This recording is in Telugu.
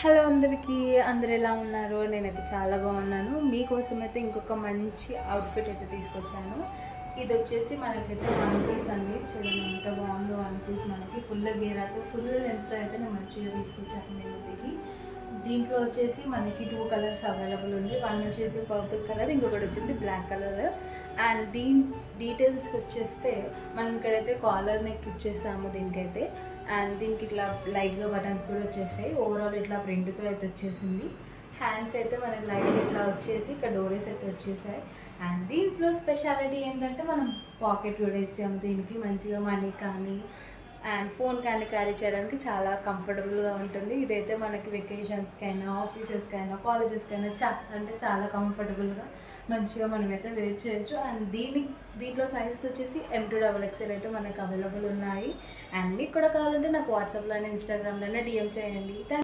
హలో అందరికీ, అందరు ఎలా ఉన్నారు? నేనైతే చాలా బాగున్నాను. మీకోసం అయితే ఇంకొక మంచి అవుట్ఫిట్ అయితే తీసుకొచ్చాను. ఇది వచ్చేసి మనకైతే వన్ పీస్ అండి. చూడండి ఎంత బాగుందో వన్ పీస్. మనకి ఫుల్ గేరాతో ఫుల్ లెన్స్తో అయితే నేను మంచిగా తీసుకొచ్చాను మీ ముందుకి. దీంట్లో వచ్చేసి మనకి 2 కలర్స్ అవైలబుల్ ఉంది. వన్ వచ్చేసి పర్పుల్ కలర్, ఇంకొకటి వచ్చేసి బ్లాక్ కలర్. అండ్ దీని డీటెయిల్స్కి వచ్చేస్తే మనం ఇక్కడైతే కాలర్ నెక్ ఇచ్చేసాము దీనికైతే. అండ్ దీనికి ఇట్లా లైట్గా బటన్స్ కూడా వచ్చేసాయి. ఓవరాల్ ఇట్లా ప్రింట్తో అయితే వచ్చేసింది. హ్యాండ్స్ అయితే మనకి లైట్గా ఇట్లా వచ్చేసి ఇక్కడ డోరీస్ అయితే వచ్చేసాయి. అండ్ దీంట్లో స్పెషాలిటీ ఏంటంటే మనం పాకెట్ కూడా ఇచ్చాము దీనికి. మంచిగా మనీ కానీ అండ్ ఫోన్ కానీ క్యారీ చేయడానికి చాలా కంఫర్టబుల్గా ఉంటుంది. ఇదైతే మనకి వెకేషన్స్కైనా, ఆఫీసెస్కైనా, కాలేజెస్కైనా అంటే చాలా కంఫర్టబుల్గా మంచిగా మనమైతే వేర్ చేయొచ్చు. అండ్ దీంట్లో సైజెస్ వచ్చేసి M2XXL అయితే మనకు అవైలబుల్ ఉన్నాయి. అండ్ మీకు కూడా కావాలంటే నాకు వాట్సాప్లో అయినా, ఇన్స్టాగ్రామ్లో అయినా DM చేయండి.